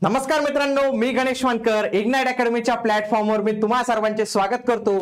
नमस्कार मित्रांनो, मी गणेश वानकर इग्नाइट अकॅडमीच्या प्लॅटफॉर्मवर मी तुम्हा सर्वांचे स्वागत करतो।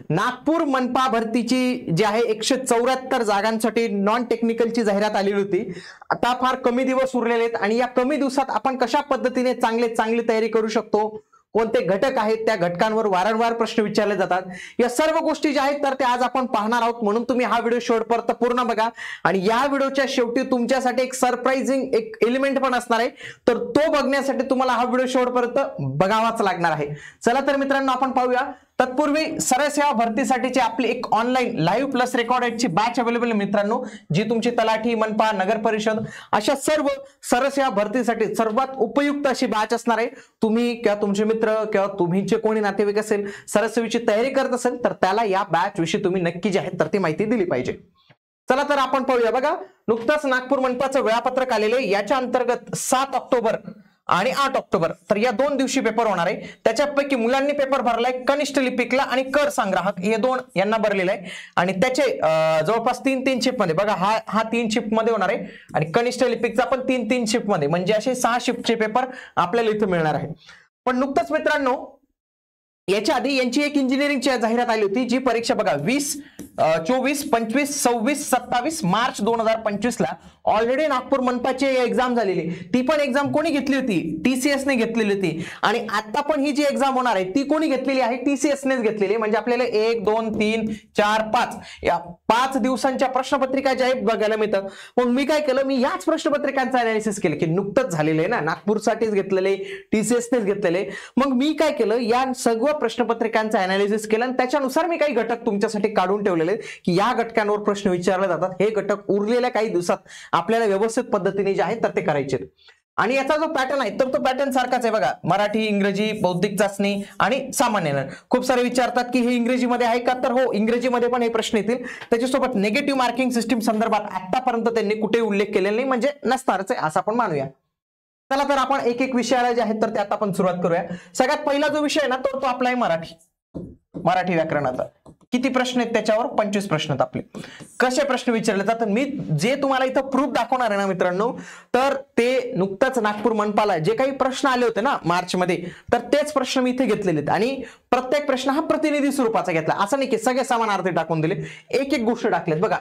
नागपूर मनपा भरतीची जी आहे 174 जागांसाठी नॉन टेक्निकलची जाहिरात आलेली होती। आता फार कमी दिवस उरलेले आहेत आणि या कमी दिवसात आपण कशा पद्धतीने चांगली तयारी करू शकतो, कोणते घटक आहेत, त्या घटकांवर वारंवार प्रश्न विचारले जातात, या सर्व गोष्टी ज्या आहेत तर ते आज आपण पाहणार आहोत। म्हणून तुम्ही हा व्हिडिओ शेवटपर्यंत पूर्ण बघा आणि या व्हिडिओच्या शेवटी तुमच्यासाठी एक सरप्राइजिंग एक एलिमेंट पण असणार आहे, तर तो बघण्यासाठी तुम्हाला हा व्हिडिओ शेवटपर्यंत बघावाच लागणार आहे। चला तर मित्रांनो आपण पाहूया। तत्पूर्वी सरळ सेवा भरतीसाठीची आपली एक ऑनलाईन लाईव्ह प्लस रेकॉर्डेडची बॅच अवेलेबल आहे मित्रांनो, जी तुमची तलाठी, मनपा, नगर परिषद अशा सर्व सरळ सेवा भरतीसाठी सर्वात उपयुक्त अशी बॅच असणार आहे। तुम्ही किंवा तुमचे मित्र किंवा तुमचे कोणी नातेवाईक असेल सरळ सेवेची तयारी करत असेल तर त्याला या बॅच विषयी तुम्ही नक्की जी आहे तर ती माहिती दिली पाहिजे। चला तर आपण पाहूया। बघा, नुकताच नागपूर मनपाचं वेळापत्रक आलेले, याच्या अंतर्गत 7 ऑक्टोबर आणि 8 ऑक्टोबर तर या दोन दिवशी पेपर होणार आहे। त्याच्यापैकी मुलांनी पेपर भरलाय कनिष्ठ लिपिकला आणि कर संग्राहक हे दोन यांना भरलेलं आहे आणि त्याचे जवळपास 3 शिफ्ट मध्ये, बघा हा 3 शिफ्ट मध्ये होणार आहे आणि कनिष्ठ लिपिकचा पण 3 शिफ्ट मध्ये, म्हणजे असे 6 शिफ्टचे पेपर आपल्याला इथे मिळणार आहे। पण नुकतंच मित्रांनो याच्या आधी यांची एक इंजिनिअरिंगची जाहिरात आली होती, जी परीक्षा बघा 20, 24, 25, 26, 27 मार्च 2025 ला ऑलरेडी नागपूर मनपाची एक्झाम झालेली। ती पण एक्झाम कोणी घेतली होती? TCS ने घेतलेली होती आणि आता पण ही जी एक्झाम होणार आहे ती कोणी घेतलेली आहे? TCS नेच घेतलेली। म्हणजे आपल्याला 1, 2, 3, 4, 5 या 5 दिवसांच्या प्रश्नपत्रिका ज्या आहेत बघायला मिळतात। मग मी काय केलं, मी याच प्रश्नपत्रिकांचं अनालिसिस केलं की नुकतंच झालेलं आहे ना, नागपूरसाठीच घेतलेले, TCS नेच घेतलेले। मग मी काय केलं, या सगळं प्रश्नपत्रिकांचं अनालिसिस केलं आणि त्याच्यानुसार मी काही घटक तुमच्यासाठी काढून ठेवलेले की या घटकांवर प्रश्न विचारले जातात। हे घटक उरलेल्या काही दिवसात आपल्याला व्यवस्थित पद्धतीने जे आहे तर ते करायचे आणि याचा जो पॅटर्न आहे तर तो पॅटर्न सारखाच आहे। बघा, मराठी, इंग्रजी, बौद्धिक चाचणी आणि सामान्य ज्ञान। खूप सारे विचारतात की हे इंग्रजीमध्ये आहे का, तर हो, इंग्रजीमध्ये पण हे प्रश्न येतील। त्याच्यासोबत निगेटिव्ह मार्किंग सिस्टीम संदर्भात आतापर्यंत त्यांनी कुठे उल्लेख केलेला नाही, म्हणजे नसणारच आहे असं आपण मानूया। चला तर आपण एक विषयाला जे आहेत तर ते आता आपण सुरुवात करूया। सगळ्यात पहिला जो विषय आहे ना तो आपला आहे मराठी व्याकरणाचा। किती प्रश्न आहेत त्याच्यावर? 25 प्रश्न आहेत आपले। कसे प्रश्न विचारले जातात मी जे तुम्हाला इथं प्रूफ दाखवणार आहे ना मित्रांनो, तर ते नुकताच नागपूर मनपाला जे काही प्रश्न आले होते ना मार्च मध्ये, तर तेच प्रश्न मी इथे घेतलेले आहेत आणि प्रत्येक प्रश्न हा प्रतिनिधी स्वरूपाचा घेतला, असं नाही की सगळे समानार्थी टाकून दिले, एक गोष्ट टाकलेत। बघा,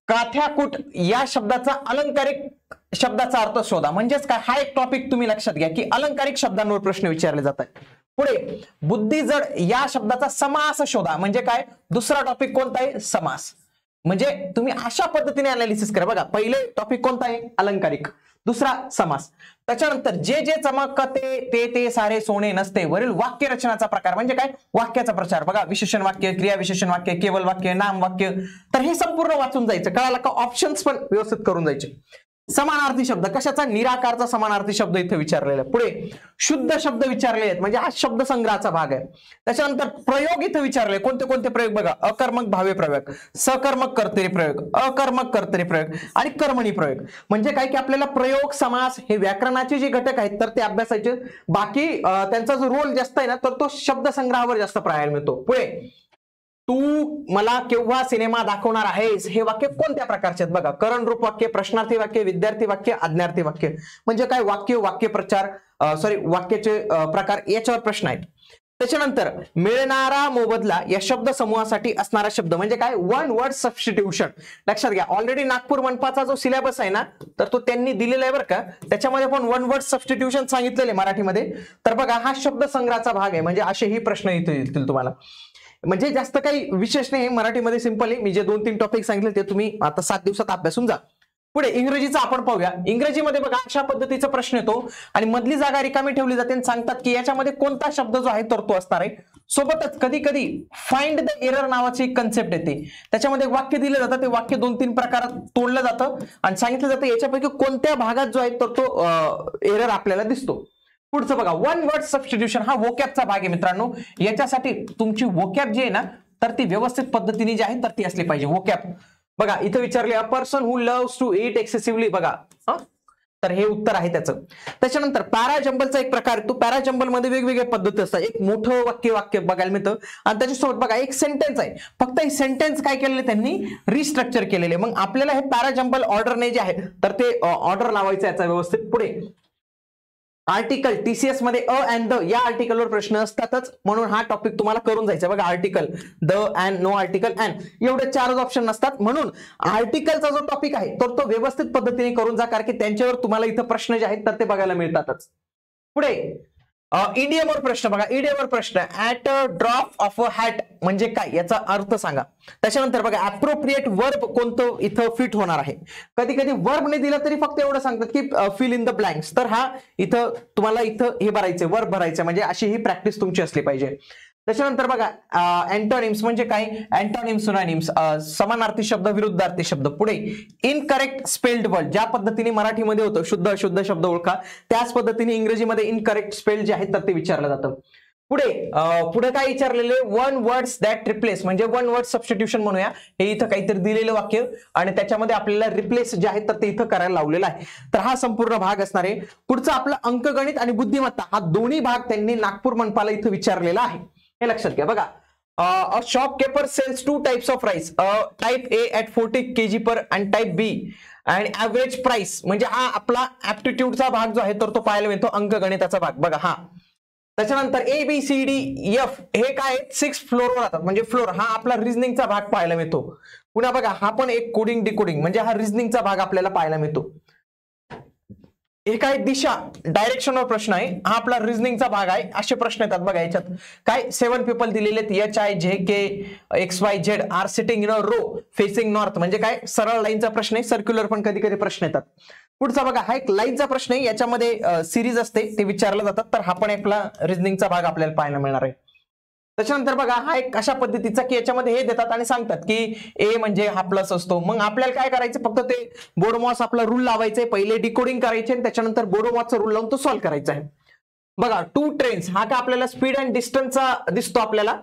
काथ्याकूट या शब्दाचा अलंकारिक शब्दाचा अर्थ शोधा। म्हणजेच काय, हा एक टॉपिक तुम्ही लक्षात घ्या की अलंकारिक शब्दांवर प्रश्न विचारले जातात। पुढे, बुद्धिजड या शब्दाचा समास शोधा। म्हणजे काय, दुसरा टॉपिक कोणता आहे? समास। म्हणजे तुम्ही अशा पद्धतीने अनालिसिस करा। बघा, पहिले टॉपिक कोणता आहे? अलंकारिक, दुसरा समास। त्याच्यानंतर जे चमकते ते सारे सोने नसते वरील वाक्य रचनाचा प्रकार म्हणजे काय? वाक्याचा प्रचार। बघा, विशेषण वाक्य, क्रिया विशेषण वाक्य, केवल वाक्य, नाम वाक्य, तर हे संपूर्ण वाचून जायचं, कळालं का? ऑप्शन्स पण व्यवस्थित करून जायचे। समानार्थी शब्द, कशाचा? निराकारचा समानार्थी शब्द इथे विचारलेला आहे। पुढे शुद्ध शब्द विचारले आहेत, म्हणजे हा शब्द संग्रहाचा भाग आहे। त्याच्यानंतर प्रयोग इथे विचारले, कोणते प्रयोग? बघा, अकर्मक भावे प्रयोग, सकर्मक कर्तरी प्रयोग, अकर्मक कर्तरी प्रयोग आणि कर्मणी प्रयोग। म्हणजे काय की आपल्याला प्रयोग, समास हे व्याकरणाचे जे घटक आहेत तर ते अभ्यासायचे। बाकी त्यांचा जो रोल जास्त आहे ना तर तो शब्द संग्रहावर जास्त पाहायला मिळतो। पुढे, तू मला केव्हा सिनेमा दाखवणार आहेस हे वाक्य कोणत्या प्रकारचे आहेत? बघा, करण रूप वाक्य, प्रश्नार्थी वाक्य, विद्यार्थी वाक्य, आज्ञार्थी वाक्य। म्हणजे काय, वाक्य प्रचार वाक्याचे प्रकार याच्यावर प्रश्न आहेत। त्याच्यानंतर मिळणारा मोबदला या शब्द समूहासाठी असणारा शब्द म्हणजे काय? One word substitution. लक्षात घ्या, ऑलरेडी नागपूर मनपाचा जो सिलेबस आहे ना तर तो त्यांनी दिलेला आहे बरं का, त्याच्यामध्ये पण वन वर्ड सबस्टिट्यूशन सांगितलेले मराठीमध्ये। तर बघा, हा शब्द संग्रहाचा भाग आहे, म्हणजे असेही प्रश्न इथे येतील तुम्हाला। म्हणजे जास्त काही विशेष नाही, मराठीमध्ये सिंपल आहे। मी जे 2-3 टॉपिक सांगितले ते तुम्ही आता 7 दिवसात अभ्यासून जा। पुढे इंग्रजीचा आपण पाहूया। इंग्रजीमध्ये बघा अशा पद्धतीचा प्रश्न येतो आणि मधली जागा रिकामी ठेवली जाते आणि सांगतात की याच्यामध्ये कोणता शब्द जो आहे तर तो असणार आहे। सोबतच कधी कधी फाइंड द एरर नावाची एक कन्सेप्ट येते, त्याच्यामध्ये वाक्य दिलं जातं, ते वाक्य 2-3 प्रकारात तोडलं जातं आणि सांगितलं जातं याच्यापैकी कोणत्या भागात जो आहे तर तो एरर आपल्याला दिसतो। पुढचं बघा, वन वर्ड सबस्टिट्यूशन हा वोकॅबचा भाग आहे मित्रांनो। याच्यासाठी तुमची वोकॅब जी आहे ना तर ती व्यवस्थित पद्धतीने जी आहे तर ती असली पाहिजे वोकॅब। बघा, इथे विचारले a person who loves to eat excessively, बघा तर हे उत्तर आहे त्याचं। त्याच्यानंतर पॅराजंबलचा एक प्रकार, तो पॅराजंबल मध्ये वेगवेगळ्या पद्धती असतात। एक मोठं वाक्य बघायला मिळतं आणि त्याच्यासोबत बघा एक सेंटेन्स आहे, फक्त हे सेंटेन्स काय केलेले त्यांनी रिस्ट्रक्चर केलेले। मग आपल्याला हे पॅराजंबल ऑर्डरने जे आहे तर ते ऑर्डर लावायचं याचा व्यवस्थित। पुढे आर्टिकल टीसीएस मध्ये अ अँड द या आर्टिकलवर प्रश्न असतातच, म्हणून हा टॉपिक तुम्हाला करून जायचा बघा. Article, the, and, no article, and एवढे 4च ऑप्शन नसतात, म्हणून आर्टिकलचा जो टॉपिक आहे तर तो व्यवस्थित पद्धतीने करून जा, कारण की त्यांच्यावर तुम्हाला इथं प्रश्न जे आहेत तर ते बघायला मिळतातच. पुढे इडियमवर प्रश्न बघा. इडियमवर प्रश्न, at a drop of a hat म्हणजे काय, याचा अर्थ सांगा. त्याच्यानंतर बघा अप्रोप्रिएट वर्ब कोणतं इथं फिट होणार आहे. कधी कधी वर्ब नाही दिला तरी फक्त एवढं सांगतात की फिल इन द ब्लँक्स, तर हा इथं तुम्हाला इथं हे भरायचे, वर्ब भरायचे, म्हणजे अशी ही प्रॅक्टिस तुमची असली पाहिजे. त्याच्यानंतर बघा अँटोनिम्स म्हणजे काय, अँटोनिम्स, सिनोनिम्स, समानार्थी शब्द, विरुद्धार्थी शब्द. पुढे इनकरेक्ट स्पेल्ड वर्ड, ज्या पद्धतीने मराठीमध्ये होतं शुद्ध अशुद्ध शब्द ओळखा, त्याच पद्धतीने इंग्रजीमध्ये इनकरेक्ट स्पेल्ड जे आहेत तर ते विचारलं जातं. पुढे काय विचारलेले, वन वर्ड्स दॅट रिप्लेस म्हणजे वन वर्ड सबस्टिट्यूशन म्हणूया. हे इथं काहीतरी दिलेलं वाक्य आणि त्याच्यामध्ये आपल्याला रिप्लेस जे आहे तर ते इथं करायला लावलेलं आहे. तर हा संपूर्ण भाग असणार आहे. पुढचा आपला अंकगणित आणि बुद्धिमत्ता, हा दोन्ही भाग त्यांनी नागपूर मनपाला इथं विचारलेला आहे, हे लक्षात घ्या. बघा a shopkeeper sells 2 types of rice, type A at 40 kg per and type B and average price, म्हणजे हा आपला ऍप्टिट्यूडचा भाग जो आहे तर तो पाहायला मिळतो, अंकगणिताचा भाग. बघा हा. त्याच्यानंतर A B C D F हे काय 6 फ्लोरवर राहतात, म्हणजे फ्लोर हा आपला रिझनिंगचा भाग पाहायला मिळतो. पुन्हा बघा हा पण एक कोडिंग डिकोडिंग म्हणजे हा रिझनिंगचा भाग आपल्याला पाहायला मिळतो. एक आहे दिशा, डायरेक्शनवर प्रश्न आहे, हा आपला रिझनिंगचा भाग आहे. असे प्रश्न येतात बघा याच्यात. काय 7 पीपल दिलेले आहेत, HIJK XYZ are sitting in a row facing north, म्हणजे काय सरळ लाईनचा प्रश्न आहे. सर्क्युलर पण कधी कधी प्रश्न येतात. पुढचा बघा हा एक लाईनचा प्रश्न आहे, याच्यामध्ये सिरीज असते ते विचारलं जातात, तर हा पण आपला रिझनिंगचा भाग आपल्याला पाहायला मिळणार आहे. त्याच्यानंतर बघा हा एक अशा पद्धतीचा की याच्यामध्ये हे देतात आणि सांगतात की ए म्हणजे हा प्लस असतो. मग आपल्याला काय करायचं, फक्त ते बोडोमॉस आपला रूल लावायचे, पहिले डिकोडिंग करायचे आणि त्याच्यानंतर बोडोमॉसचा रूल लावून तो सॉल्व्ह करायचा आहे. बघा 2 ट्रेन्स हा का आपल्याला स्पीड अँड डिस्टन्सचा दिसतो, आपल्याला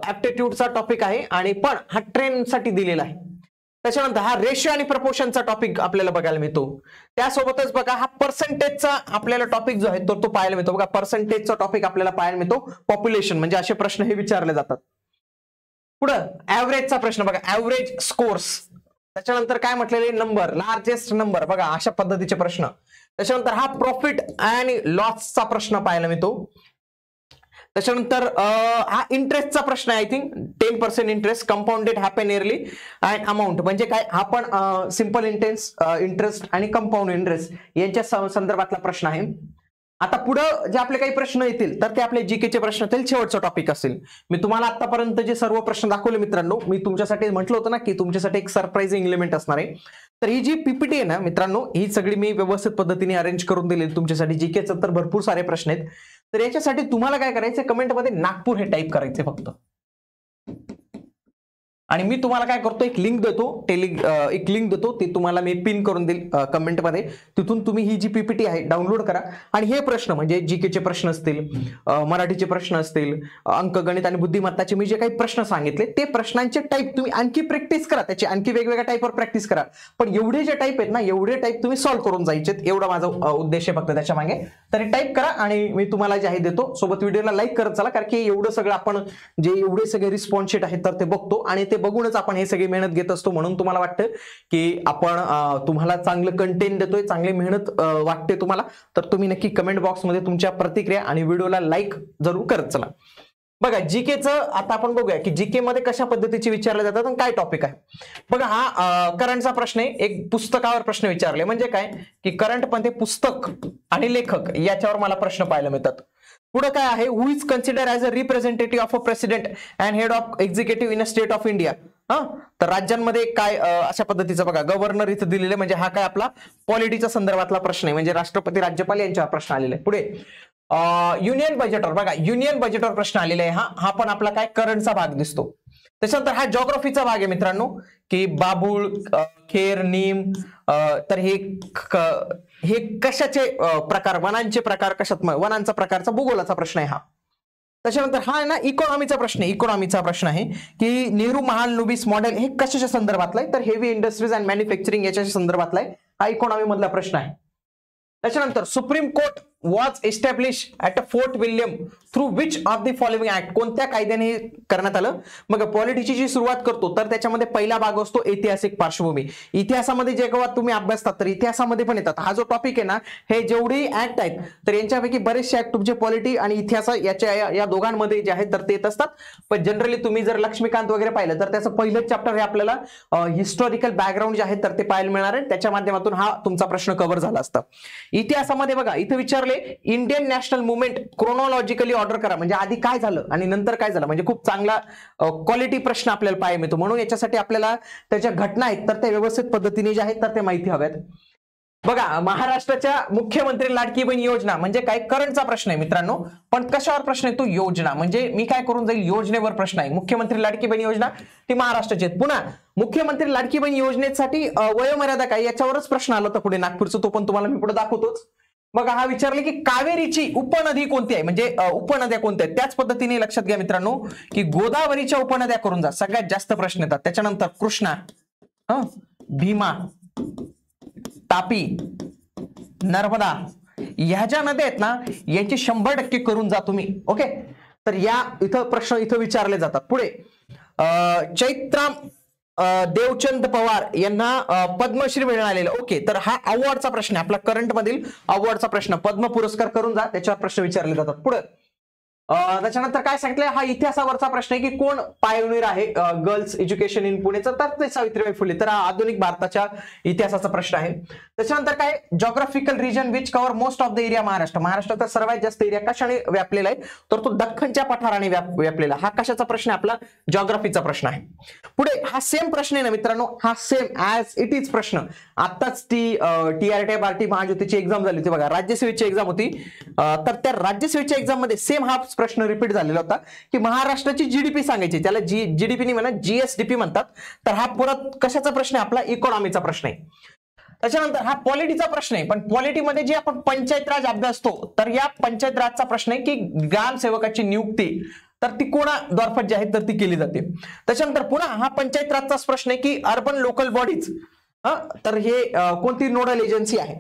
ऍप्टिट्यूडचा टॉपिक आहे आणि पण हा ट्रेनसाठी दिलेला आहे. त्याच्यानंतर हा रेशिओ आणि प्रपोर्शनचा टॉपिक आपल्याला बघायला मिळतो. त्यासोबतच बघा हा पर्सेंटेजचा आपल्याला टॉपिक जो आहे तो पाहायला मिळतो. बघा पर्सेंटेजचा टॉपिक आपल्याला पाहायला मिळतो, पॉप्युलेशन, म्हणजे असे प्रश्न हे विचारले जातात. पुढं ऍव्हरेजचा प्रश्न बघा, ऍव्हरेज स्कोर्स. त्याच्यानंतर काय म्हटलेले, नंबर, लार्जेस्ट नंबर, बघा अशा पद्धतीचे प्रश्न. त्याच्यानंतर हा प्रॉफिट आणि लॉसचा प्रश्न पाहायला मिळतो. त्याच्यानंतर हा इंटरेस्टचा प्रश्न आहे, I think 10% interest, compounded happen yearly and amount, म्हणजे काय हा पण सिंपल इंटरेस्ट आणि कंपाऊंड इंटरेस्ट यांच्या संदर्भातला प्रश्न आहे. आता पुढं जे आपले काही प्रश्न येतील तर ते आपले जीकेचे प्रश्न असतील, शेवटचा टॉपिक असेल. मी तुम्हाला आतापर्यंत जे सर्व प्रश्न दाखवले मित्रांनो, मी तुमच्यासाठी म्हटलं होतं ना की तुमच्यासाठी एक सरप्राइझिंग एलिमेंट असणार आहे. तर ही जी पीपीटी आहे ना मित्रांनो, ही सगळी मी व्यवस्थित पद्धतीने अरेंज करून दिली तुमच्यासाठी. जीकेचं तर भरपूर सारे प्रश्न आहेत, तर याच्यासाठी तुम्हाला काय करायचं, कमेंटमध्ये नागपूर हे टाईप करायचे फक्त. आणि मी तुम्हाला काय करतो, एक लिंक देतो, एक लिंक देतो, ती तुम्हाला मी पिन करून देईल कमेंटमध्ये. तिथून तुम्ही ही जी पीपीटी आहे डाउनलोड करा आणि हे प्रश्न म्हणजे जीकेचे प्रश्न असतील, मराठीचे प्रश्न असतील, अंकगणित आणि बुद्धिमत्ताचे मी जे काही प्रश्न सांगितले ते प्रश्नांचे टाईप तुम्ही आणखी प्रॅक्टिस करा, त्याची आणखी वेगवेगळ्या टाईपवर प्रॅक्टिस करा. पण एवढे जे टाईप आहेत ना, एवढे टाईप तुम्ही सॉल्व्ह करून जायचे, एवढा माझा उद्देश आहे फक्त त्याच्या मागे. तर टाईप करा आणि मी तुम्हाला जे आहे देतो. सोबत व्हिडिओला लाईक करत चला, कारण की एवढं सगळं आपण जे एवढे सगळे रिस्पॉन्स शीट आहेत तर ते बघतो आणि ते बघूनच आपण हे सगळी मेहनत घेत असतो. म्हणून तुम्हाला वाटतं की आपण तुम्हाला चांगलं कंटेंट देतोय, चांगली मेहनत वाटते तुम्हाला, तर तुम्ही नक्की कमेंट बॉक्समध्ये तुमच्या प्रतिक्रिया आणि व्हिडिओला लाईक जरूर करत चला. बघा जीकेचं आता आपण बघूया की जीके मध्ये कशा पद्धतीचे विचारले जातात आणि काय टॉपिक आहे. बघा हा करंटचा प्रश्न आहे, एक पुस्तकावर प्रश्न विचारले, म्हणजे काय की करंट मध्ये पुस्तक आणि लेखक याच्यावर मला प्रश्न पाहायला मिळतात. पुढे काय आहे, who is consider as a representative of a president and head of executive in a state of India. तर राज्यांमध्ये काय अशा पद्धतीचा बघा गव्हर्नर इथं दिलेले, म्हणजे हा काय आपला पॉलिटीच्या संदर्भातला प्रश्न आहे, म्हणजे राष्ट्रपती राज्यपाल यांच्यावर प्रश्न आलेला आहे. पुढे युनियन बजेटवर बघा, युनियन बजेटवर प्रश्न आलेला आहे, हा पण आपला काय करंटचा भाग दिसतो. त्याच्यानंतर हा जॉग्राफीचा भाग आहे मित्रांनो, की बाबूळ, खेर, नीम, तर हे कशाचे प्रकार, वनांचे प्रकार कशात, वनांचा प्रकारचा भूगोलाचा प्रश्न आहे हा. त्याच्यानंतर हा ना इकॉनॉमीचा प्रश्न आहे, इकॉनॉमीचा प्रश्न आहे की नेहरू महालनोबिस मॉडेल हे कशाच्या संदर्भातला आहे, तर हेवी इंडस्ट्रीज अँड मॅन्युफॅक्चरिंग याच्या संदर्भातला आहे, हा इकॉनॉमी मधला प्रश्न आहे. त्याच्यानंतर supreme court was establish at fort William through which of the following act, कोणत्या कायद्याने करण्यात आलं? मग पॉलिटीची जी सुरुवात करतो तर त्याच्यामध्ये पहिला भाग असतो ऐतिहासिक पार्श्वभूमी. इतिहासामध्ये जेव्हा तुम्ही अभ्यासतात तर इतिहासामध्ये पण येतात. हा जो टॉपिक आहे ना, हे जेवढी ऍक्ट आहेत तर यांच्यापैकी बरेचसे ऍक्ट तुमचे पॉलिटी आणि इतिहास याच्या या दोघांमध्ये जे आहेत तर ते येत असतात. पण जनरली तुम्ही जर लक्ष्मीकांत वगैरे पाहिलं तर त्याचं पहिलंच चॅप्टर हे आपल्याला हिस्टॉरिकल बॅकग्राऊंड जे आहे तर ते पाहायला मिळणार आहे. त्याच्या माध्यमातून हा तुमचा प्रश्न कव्हर झाला असता. इतिहासामध्ये बघा इथे विचारले इंडियन नॅशनल मुवमेंट क्रोनॉलॉजिकली ऑर्डर करा, म्हणजे आधी काय झालं आणि नंतर काय झालं, म्हणजे खूप चांगला क्वालिटी प्रश्न आपल्याला पाहायला मिळतो. म्हणून याच्यासाठी आपल्याला त्याच्या घटना आहेत तर त्या व्यवस्थित पद्धतीने जे आहेत तर ते माहिती हव्यात. बघा महाराष्ट्राच्या मुख्यमंत्री लाडकी बहीण योजना म्हणजे काय, करंटचा प्रश्न आहे मित्रांनो. पण कशावर प्रश्न आहे तो? योजना. म्हणजे मी काय करून जाईल, योजनेवर प्रश्न आहे. मुख्यमंत्री लाडकी बहीण योजना ती महाराष्ट्राची आहे. पुन्हा मुख्यमंत्री लाडकी बहीण योजनेसाठी वयोमर्यादा काय, याच्यावरच प्रश्न आला होता पुढे नागपूरचा, तो पण तुम्हाला मी पुढे दाखवतोच. मग हा विचारले की कावेरीची उपनदी कोणती आहे, म्हणजे उपनद्या कोणत्या आहेत. त्याच पद्धतीने लक्षात घ्या मित्रांनो की गोदावरीच्या उपनद्या करून जा, सगळ्यात जास्त प्रश्न येतात. त्याच्यानंतर कृष्णा, भीमा, तापी, नर्मदा, ह्या ज्या नद्या आहेत ना यांची 100% करून जा तुम्ही. ओके, तर या इथं प्रश्न इथं विचारले जातात. पुढे चैत्राम देवचंद पवार यांना पद्मश्री मिळालेला. ओके, तर हा अवॉर्डचा प्रश्न आहे आपला, करंट मधील अवॉर्डचा प्रश्न. पद्म पुरस्कार करून जा, त्याच्यावर प्रश्न विचारले जातात. पुढे त्याच्यानंतर काय सांगितलंय, हा इतिहासावरचा प्रश्न आहे की कोण पायोनियर आहे गर्ल्स एज्युकेशन इन पुणेचा, तर ते सावित्रीबाई फुले. तर हा आधुनिक भारताच्या इतिहासाचा प्रश्न आहे. त्याच्यानंतर काय, geographical region which cover most of the area Maharashtra, महाराष्ट्राचा सर्वात जास्त एरिया कशाने व्यापलेला आहे, तर तो दख्खनच्या पठाराने व्यापलेला. हा कशाचा प्रश्न आहे आपला, जॉग्राफीचा प्रश्न आहे. पुढे हा सेम प्रश्न आहे ना मित्रांनो, हा सेम ऍज इट इज प्रश्न. आताच ती TRT महाज्योतीची एक्झाम झाली होती बघा, राज्यसेवेची एक्झाम होती. तर त्या राज्यसेवेच्या एक्झाम मध्ये सेम हा प्रश्न रिपीट झालेला होता की महाराष्ट्राची जीडीपी सांगायची, त्याला जीडीपी नाही म्हणा GSDP म्हणतात. तर हा परत कशाचा प्रश्न आहे आपला, इकॉनॉमीचा प्रश्न आहे. त्याच्यानंतर हा पॉलिटीचा प्रश्न आहे, पण पॉलिटीमध्ये जे आपण पंचायत राज अभ्यासतो तर या पंचायत राजचा प्रश्न आहे की ग्रामसेवकाची नियुक्ती तर ती कोणाद्वारे जी आहे तर ती केली जाते. त्याच्यानंतर पुन्हा हा पंचायत राजचाच प्रश्न आहे की अर्बन लोकल बॉडीज तर हे कोणती नोडल एजन्सी आहे.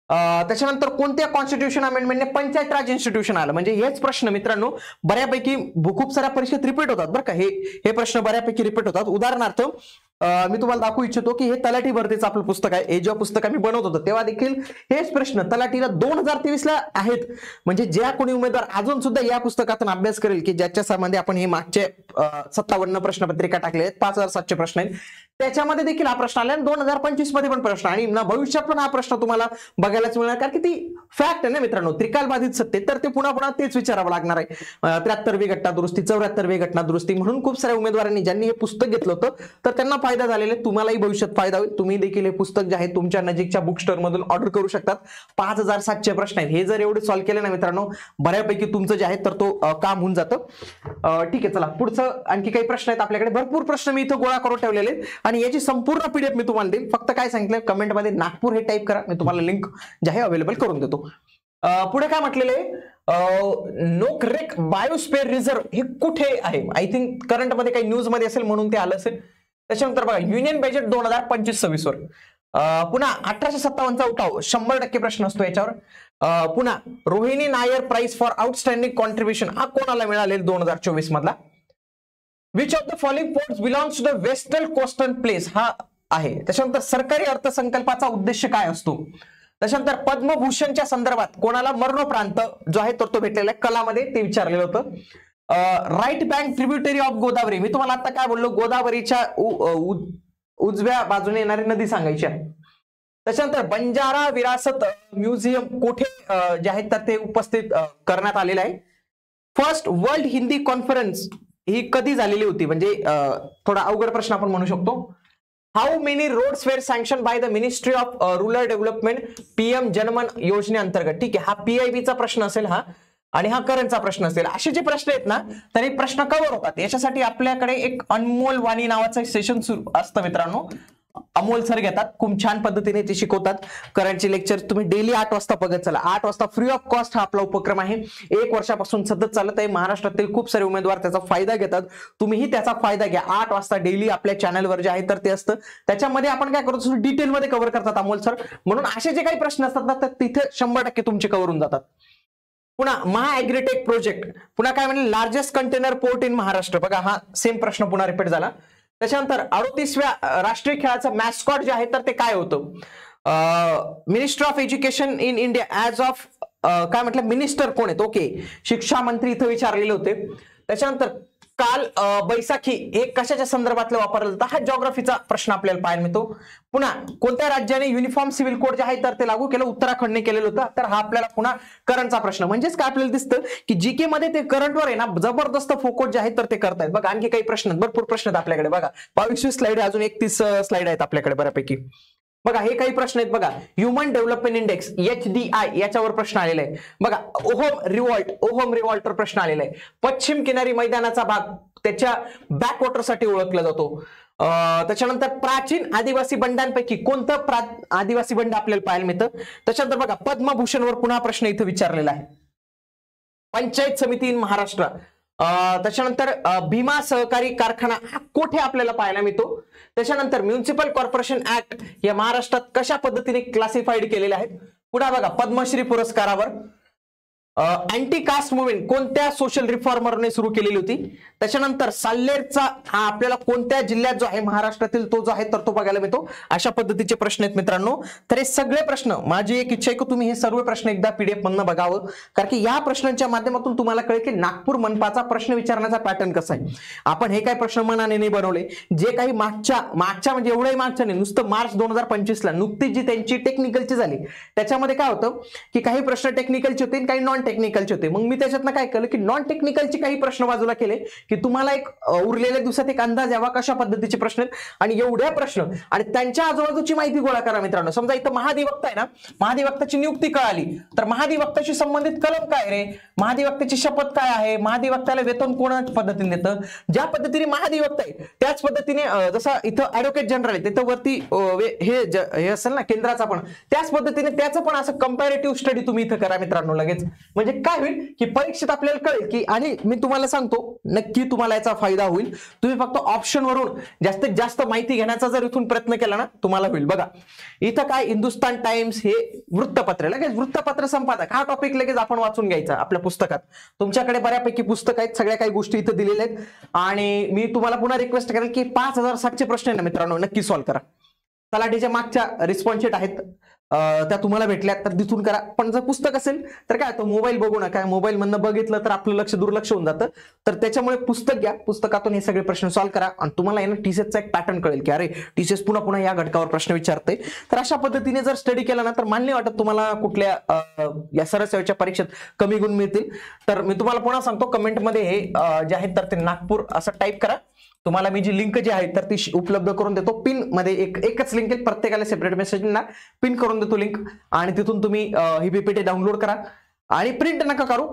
त्याच्यानंतर कोणत्या कॉन्स्टिट्यूशन अमेंडमेंटने पंचायत राज इन्स्टिट्यूशन आलं, म्हणजे हेच प्रश्न मित्रांनो बऱ्यापैकी खूप साऱ्या परीक्षेत रिपीट होतात बरं का. हे प्रश्न बऱ्यापैकी रिपीट होतात. उदाहरणार्थ मी तुम्हाला दाखवू इच्छितो की हे तलाठी भरतीचं आपलं पुस्तक आहे. हे जेव्हा पुस्तक आम्ही बनवत होतो तेव्हा देखील हेच प्रश्न तलाठीला 2023 ला आहेत. म्हणजे ज्या कोणी उमेदवार अजून सुद्धा या पुस्तकातून अभ्यास करेल की ज्याच्या संबंधी आपण हे मागचे 57 प्रश्नपत्रिका टाकले आहेत, 5700 प्रश्न आहेत, त्याच्यामध्ये देखील हा प्रश्न आला. 2025 मध्ये पण प्रश्न आणि भविष्यात पण हा प्रश्न तुम्हाला बघायलाच मिळणार, कारण की ती फॅक्ट आहे ना मित्रांनो. त्रिकाल बाधित सत्ते तर ते पुन्हा तेच विचारावं लागणार आहे. 73वी घटना दुरुस्ती, 74वी घटना दुरुस्ती, म्हणून खूप साऱ्या उमेदवारांनी ज्यांनी हे पुस्तक घेतलं होतं तर त्यांना फायदा झालेला आहे. तुम्हालाही भविष्यात फायदा होईल. तुम्ही देखील हे पुस्तक जे आहे तुमच्या नजीकच्या बुक स्टोअर मधून ऑर्डर करू शकतात. 5700 प्रश्न आहेत. हे जर एवढे सॉल्व्ह केले ना मित्रांनो बऱ्यापैकी तुमचं जे आहे तर तो काम होऊन जातं. ठीक आहे, चला पुढचं आणखी काही प्रश्न आहेत आपल्याकडे. भरपूर प्रश्न मी इथं गोळा करून ठेवलेले आहेत आणि याची संपूर्ण PDF मी तुम्हाला देईन. फक्त काय सांगितलं, कमेंटमध्ये नागपूर हे टाईप करा, मी तुम्हाला लिंक जे आहे अवेलेबल करून देतो. पुढे काय म्हटलेलं आहे, नोकरेक बायोस्फिअर रिझर्व्ह हे कुठे आहे. आय थिंक करंट मध्ये काही न्यूज मध्ये असेल म्हणून ते आलं असेल. त्याच्यानंतर बघा युनियन बजेट 2025-26 वर पुन्हा 1857चा उठाव 100% प्रश्न असतो याच्यावर. पुन्हा Rohini Nayar prize for outstanding contribution हा कोणाला मिळालेला 2024 मधला. Which of the following ports belongs to the western coastal place हा आहे. त्याच्यानंतर सरकारी अर्थसंकल्पाचा उद्देश काय असतो. त्याच्यानंतर पद्मभूषणच्या संदर्भात कोणाला मरणोप्रांत जो आहे तर तो भेटलेला आहे, कलामध्ये ते विचारलेलं होतं. Right bank tributary of Godavari, मी तुम्हाला आता काय बोललो, गोदावरीच्या उजव्या बाजूने येणारी नदी सांगायची आहे. त्याच्यानंतर बंजारा विरासत म्युझियम कुठे जे आहेत तर ते उपस्थित करण्यात आलेलं आहे. फर्स्ट वर्ल्ड हिंदी कॉन्फरन्स ही कधी झालेली होती, म्हणजे थोडा अवघड प्रश्न आपण म्हणू शकतो. How many roads were sanction by the ministry of rural development PM Janman योजनेअंतर्गत. ठीक आहे, हा PIB चा प्रश्न असेल हा, आणि हा करंटचा प्रश्न असेल. असे जे प्रश्न आहेत ना तर हे प्रश्न कव्हर होतात. याच्यासाठी आपल्याकडे एक अनमोल वाणी नावाचं सेशन सुरू असतं मित्रांनो. अमोल सर घेतात, खूप छान पद्धतीने ते शिकवतात. करंटचे लेक्चर तुम्ही डेली 8 वाजता बघत चला. 8 वाजता फ्री ऑफ कॉस्ट हा आपला उपक्रम आहे. 1 वर्षापासून सतत चालत आहे. महाराष्ट्रातील खूप सारे उमेदवार त्याचा फायदा घेतात. तुम्हीही त्याचा फायदा घ्या. 8 वाजता डेली आपल्या चॅनलवर जे आहे तर ते असतं. त्याच्यामध्ये आपण काय करतो, डिटेलमध्ये कव्हर करतात अमोल सर. म्हणून असे जे काही प्रश्न असतात ना, तर तिथे 100% तुमचे कव्हर होऊन जातात. पुन्हा महाएग्रीटेक प्रोजेक्ट, पुन्हा काय म्हणले, largest container port in Maharashtra. बघा हा सेम प्रश्न पुन्हा रिपीट झाला. त्याच्यानंतर 38व्या राष्ट्रीय खेळाचं मॅस्कॉट जे आहे तर ते काय होतं. Minister of education in India as of काय म्हटलं, मिनिस्टर कोण आहेत. ओके, शिक्षा मंत्री इथं विचारलेले होते. त्याच्यानंतर काल बैसाखी हे कशाच्या संदर्भातलं वापरलं जातं, हा जिओग्राफीचा प्रश्न आपल्याला पाहायला मिळतो. पुन्हा कोणत्या राज्याने युनिफॉर्म सिव्हिल कोड जे आहे तर ते लागू केलं, उत्तराखंडने केलेलं होतं. तर हा आपल्याला पुन्हा करंटचा प्रश्न. म्हणजेच काय आपल्याला दिसतं की जीके मध्ये ते करंटवर आहे ना जबरदस्त फोकस जे आहे तर ते करतायत. बघा आणखी काही प्रश्न, भरपूर प्रश्न आहेत आपल्याकडे. बघा 22वी स्लाइड, अजून 31 स्लाइड आहेत आपल्याकडे बऱ्यापैकी. बघा हे काही प्रश्न आहेत. बघा ह्युमन डेव्हलपमेंट इंडेक्स HDI याच्यावर प्रश्न आलेला आहे. बघा ओहोम रिव्हॉल्टर प्रश्न आलेला आहे. पश्चिम किनारी मैदानाचा भाग त्याच्या बॅकवॉटरसाठी ओळखला जातो. त्याच्यानंतर प्राचीन आदिवासी बंडांपैकी कोणतं आदिवासी बंड आपल्याला पाहायला मिळतं. त्याच्यानंतर बघा पद्मभूषणवर पुन्हा प्रश्न इथं विचारलेला आहे. पंचायत समिती इन महाराष्ट्र. त्याच्यानंतर भीमा सहकारी कारखाना हा कुठे आपल्याला पाहायला मिळतो. त्याच्यानंतर म्युनिसिपल कॉर्पोरेशन ऍक्ट या महाराष्ट्रात कशा पद्धतीने क्लासिफाईड केलेले आहेत. पुन्हा बघा पद्मश्री पुरस्कारावर अँटी कास्ट मुवमेंट कोणत्या सोशल रिफॉर्मरने सुरू केलेली होती. त्याच्यानंतर साल्लेरचा हा आपल्याला कोणत्या जिल्ह्यात जो आहे महाराष्ट्रातील तो जो आहे तर तो बघायला मिळतो. अशा पद्धतीचे प्रश्न आहेत मित्रांनो. तर हे सगळे प्रश्न, माझी एक इच्छा आहे की तुम्ही हे सर्व प्रश्न एकदा PDF मधनं बघावं, कारण की या प्रश्नांच्या माध्यमातून तुम्हाला कळेल की नागपूर मनपाचा प्रश्न विचारण्याचा पॅटर्न कसा आहे. आपण हे काही प्रश्न मनाने नाही बनवले, जे काही मागच्या म्हणजे एवढंही मागच्या नाही, नुसतं मार्च 2025 ला नुकतीच जी त्यांची टेक्निकलची झाली त्याच्यामध्ये काय होतं की काही प्रश्न टेक्निकलचे होते काही नॉन टेक्निकलचे होते. मग मी त्याच्यातनं काय केलं की नॉन टेक्निकलचे काही प्रश्न बाजूला केले की तुम्हाला एक उरलेल्या दिवसात एक अंदाज यावा कशा पद्धतीचे प्रश्न आहेत. आणि एवढ्या प्रश्न आणि त्यांच्या आजूबाजूची माहिती गोळा करा मित्रांनो. समजा इथं महाधिवक्ता आहे ना, महाधिवक्ताची नियुक्ती कळाली तर महाधिवक्ताशी संबंधित कलम काय रे, महाधिवक्त्याची शपथ काय आहे, महाधिवक्त्याला वेतन कोणा पद्धतीने देतं, ज्या पद्धतीने महाधिवक्ता आहे त्याच पद्धतीने जसं इथं ऍडव्होकेट जनरल आहे तिथं वरती हे असेल ना केंद्राचा पण त्याच पद्धतीने त्याचं पण असं कंपॅरेटिव्ह स्टडी तुम्ही इथं करा मित्रांनो लगेच. म्हणजे काय होईल की परीक्षेत आपल्याला कळेल की, आणि मी तुम्हाला सांगतो नक्की तुम्हाला याचा फायदा होईल. तुम्ही फक्त ऑप्शन वरून जास्तीत जास्त माहिती घेण्याचा जर इथून प्रयत्न केला ना तुम्हाला होईल. बघा इथं काय हिंदुस्तान टाइम्स हे वृत्तपत्र, लगेच वृत्तपत्र संपादक हा टॉपिक लगेच आपण वाचून घ्यायचा आपल्या पुस्तकात. तुमच्याकडे बऱ्यापैकी पुस्तक आहेत, सगळ्या काही गोष्टी इथं दिलेल्या आहेत. आणि मी तुम्हाला पुन्हा रिक्वेस्ट करेल की 5007चे प्रश्न आहे ना मित्रांनो नक्की सॉल्व्ह करा. तलाठीच्या मागच्या रिस्पॉन्स शीट आहेत त्या तुम्हाला भेटल्या तर तिथून करा. पण जर पुस्तक असेल तर काय तो मोबाईल बघू नका, मोबाईल मधनं बघितलं तर आपलं लक्ष दुर्लक्ष होऊन जातं. तर त्याच्यामुळे पुस्तक घ्या, पुस्तकातून हे सगळे प्रश्न सॉल्व्ह करा आणि तुम्हाला ना TCSचा एक पॅटर्न कळेल की अरे TCS पुन्हा पुन्हा या घटकावर प्रश्न विचारते. तर अशा पद्धतीने जर स्टडी केला ना तर मला नाही वाटत तुम्हाला कुठल्या या सरसेवेच्या परीक्षेत कमी गुण मिळतील. तर मी तुम्हाला पुन्हा सांगतो कमेंटमध्ये हे जे आहे तर ते नागपूर असं टाईप करा. तुम्हाला मी जी लिंक जी आहे तर ती उपलब्ध करून देतो. पिन मध्ये एकच लिंक आहे, प्रत्येकाला सेपरेट मेसेज ना पिन करून देतो लिंक. आणि तिथून तुम्ही ही PPT डाउनलोड करा आणि प्रिंट नका करू,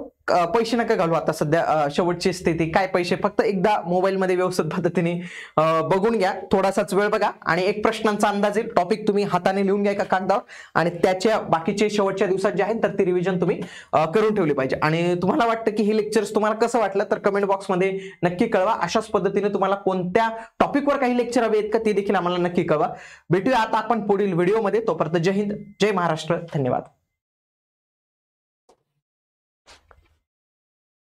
पैसे नका घालू. आता सध्या शेवटची स्थिती काय, पैसे फक्त एकदा मोबाईल मध्ये व्यवस्थित पद्धतीने बघून घ्या, थोडासाच वेळ बघा आणि एक प्रश्नांचा अंदाज येईल. टॉपिक तुम्ही हाताने लिहून घ्या एका कागदावर आणि त्याच्या बाकीचे शेवटच्या दिवसात जे आहेत तर ती रिव्हिजन तुम्ही करून ठेवली पाहिजे. आणि तुम्हाला वाटतं की हे लेक्चर्स तुम्हाला कसं वाटलं तर कमेंट बॉक्समध्ये नक्की कळवा. अशाच पद्धतीने तुम्हाला कोणत्या टॉपिकवर काही लेक्चर हवे आहेत का ते देखील आम्हाला नक्की कळवा. भेटूया आता आपण पुढील व्हिडिओमध्ये. तोपर्यंत जय हिंद, जय महाराष्ट्र, धन्यवाद.